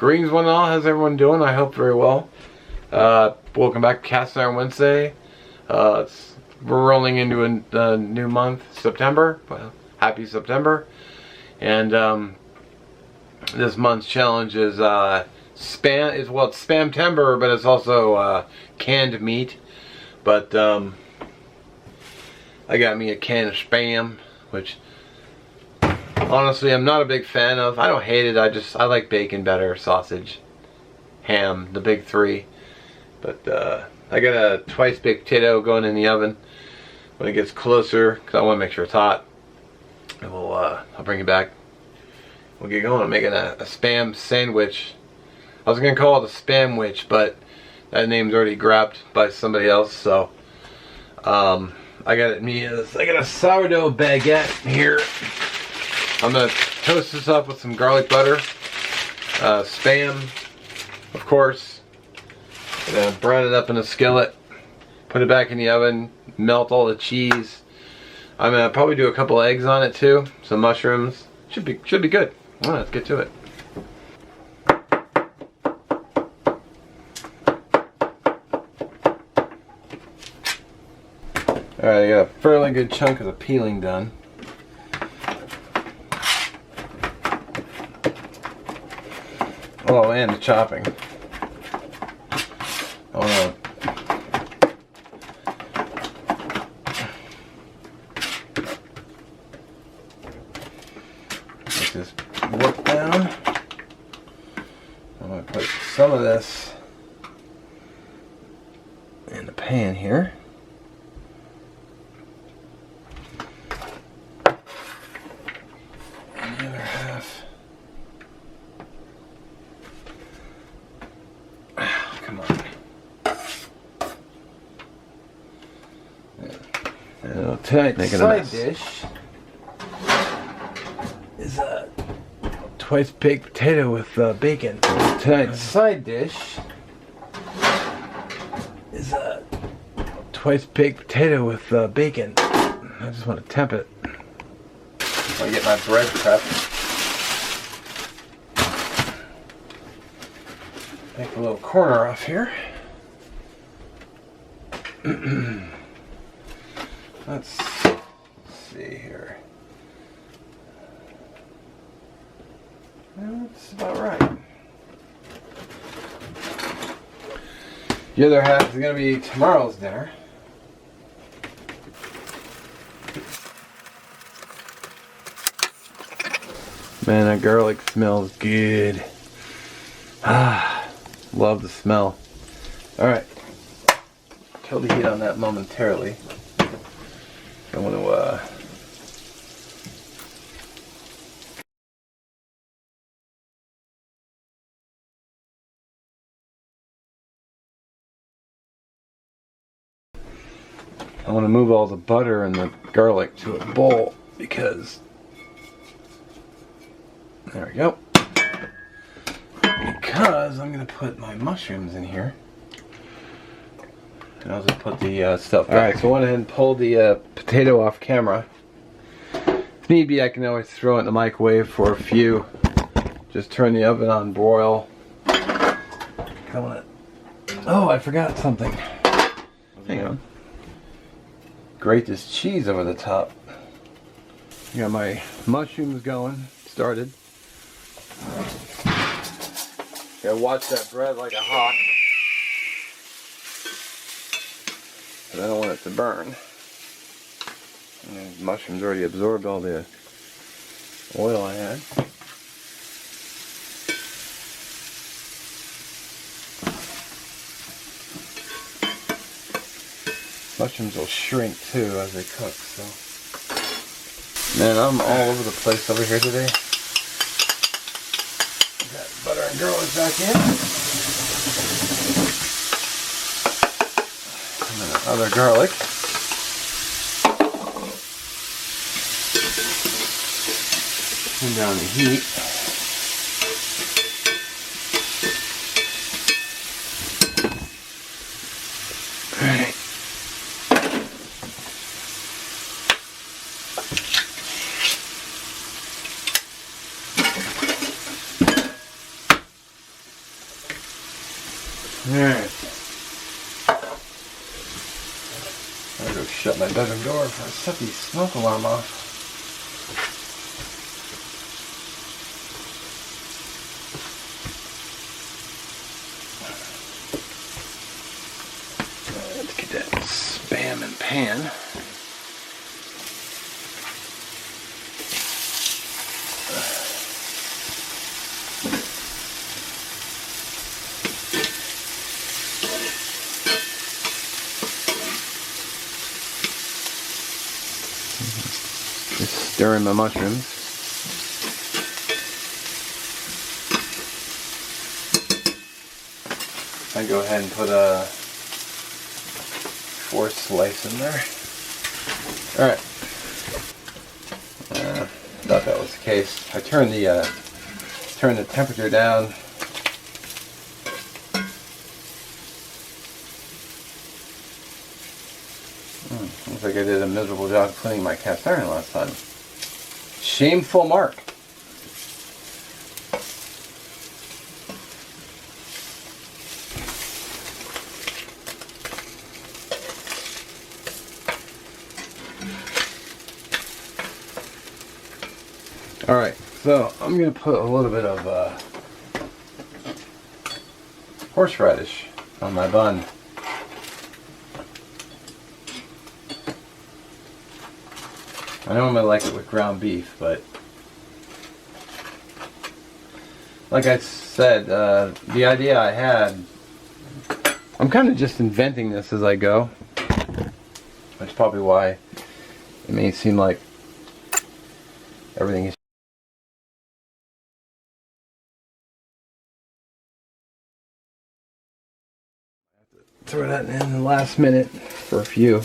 Greetings one and all, how's everyone doing? I hope very well. Welcome back to Cast Iron Wednesday. We're rolling into a new month, September. Well, happy September. And this month's challenge is it's Spamtember, but it's also canned meat. But I got me a can of Spam, which honestly I'm not a big fan of. I don't hate it, I like bacon better, sausage, ham, the big three. But I got a twice baked potato going in the oven. When it gets closer, because I want to make sure it's hot, and I'll bring it back. We'll get going. I'm making a Spam sandwich. I was gonna call it a Spamwich, but that name's already grabbed by somebody else. So I got a sourdough baguette here. I'm gonna toast this up with some garlic butter, Spam, of course. I'm gonna brown it up in a skillet, put it back in the oven, melt all the cheese. I'm gonna probably do a couple eggs on it too, some mushrooms. Should be good. All right, let's get to it. Alright, I got a fairly good chunk of the peeling done. Oh, and the chopping. Oh no. Let this work down. I'm going to put some of this in the pan here. Tonight's side dish is a twice baked potato with bacon. Tonight's side dish is a twice baked potato with bacon. I just want to temp it. I'm gonna get my bread prepped. Take a little corner off here. Let's see here. That's about right. The other half is going to be tomorrow's dinner. Man, that garlic smells good. Ah, love the smell. Alright. Kill the heat on that momentarily. I want to move all the butter and the garlic to a bowl because there we go. Because I'm going to put my mushrooms in here. And I'll just put the stuff back. Alright, so I went ahead and pulled the potato off camera. If need be, I can always throw it in the microwave for a few. Just turn the oven on broil. Oh, I forgot something. Hang on. Grate this cheese over the top. Got my mushrooms going, started. Gotta watch that bread like a hawk. But I don't want it to burn. And the mushrooms already absorbed all the oil I had. Mushrooms will shrink too as they cook, so. Man, I'm all over the place over here today. Got butter and garlic back in. And then other garlic. Turn down the heat. Alright. Alright. I'm gonna go shut my bedroom door before I set the smoke alarm off. Let's get that Spam and pan. Just stirring my mushrooms. I go ahead and put a 4th slice in there. Alright. Thought that was the case. I turned the temperature down. Looks like I did a miserable job cleaning my cast iron last time. Shameful mark. Alright, so I'm going to put a little bit of horseradish on my bun. I normally like it with ground beef, but like I said, the idea I had, I'm kind of just inventing this as I go. That's probably why it may seem like everything is. Throw that in the last minute for a few.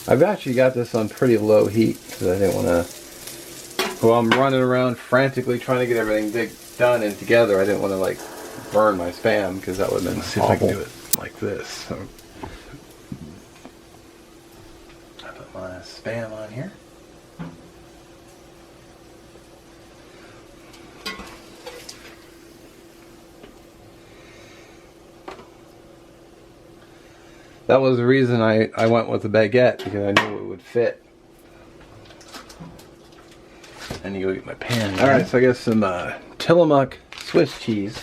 I've actually got this on pretty low heat because I didn't want to. While I'm running around frantically trying to get everything done and together, I didn't want to like burn my Spam because that would have been awful. See if I can do it like this. So I put my Spam on here. That was the reason I went with the baguette, because I knew it would fit. I need to go get my pan. Alright, so I got some Tillamook Swiss cheese.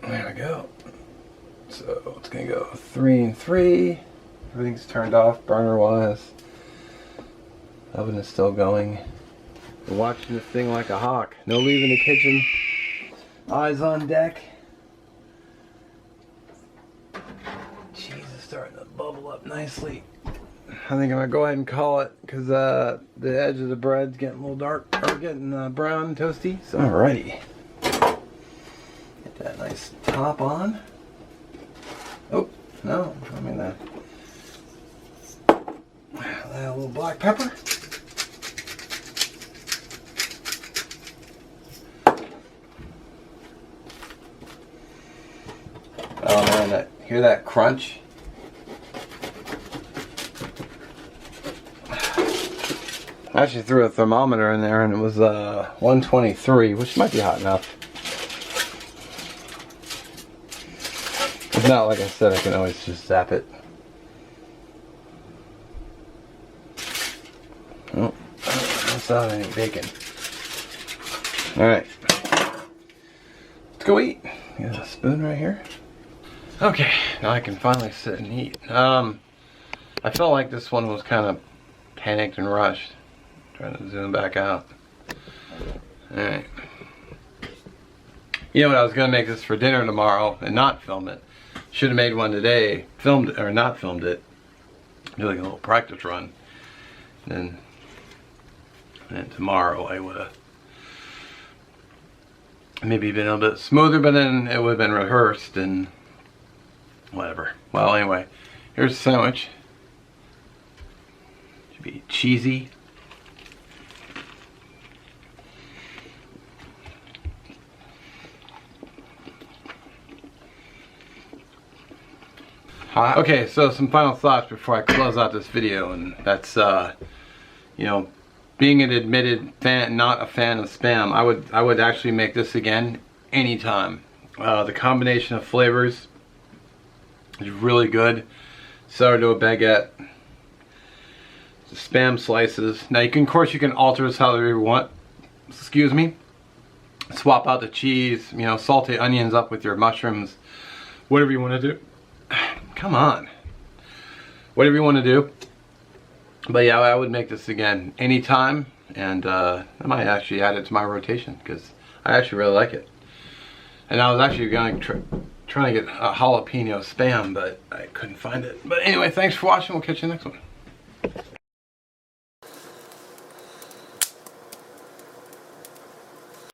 And there we go. So it's going to go 3 and 3. Everything's turned off burner wise. Oven is still going. We're watching this thing like a hawk. No leaving the kitchen. Eyes on deck. Cheese is starting to bubble up nicely. I think I'm gonna go ahead and call it because the edge of the bread's getting a little dark, or getting brown and toasty. So alrighty, get that nice top on. Oh no, I mean that. A little black pepper. Oh man, hear that crunch? I actually threw a thermometer in there and it was 123, which might be hot enough. If not, like I said, I can always just zap it. Oh, that's not any bacon. Alright. Let's go eat. Got a spoon right here. Okay, now I can finally sit and eat. I felt like this one was kind of panicked and rushed. Trying to zoom back out. Alright. You know what, I was going to make this for dinner tomorrow and not film it. Should have made one today, filmed it, or not filmed it. Do like a little practice run. And then tomorrow I would have maybe been a little bit smoother, but then it would have been rehearsed and whatever. Well, anyway, here's a sandwich. Should be cheesy. hot. Okay, so some final thoughts before I close out this video, and that's you know, being an admitted fan, not a fan of Spam, I would actually make this again anytime. The combination of flavors is really good. Sourdough baguette, the Spam slices. Now of course you can alter this however you want. Excuse me. Swap out the cheese, you know, saute onions up with your mushrooms, whatever you want to do. Come on. Whatever you want to do. But yeah, I would make this again anytime, and I might actually add it to my rotation because I actually really like it. And I was actually going to trying to get a jalapeno Spam, but I couldn't find it. But anyway, thanks for watching. We'll catch you next one.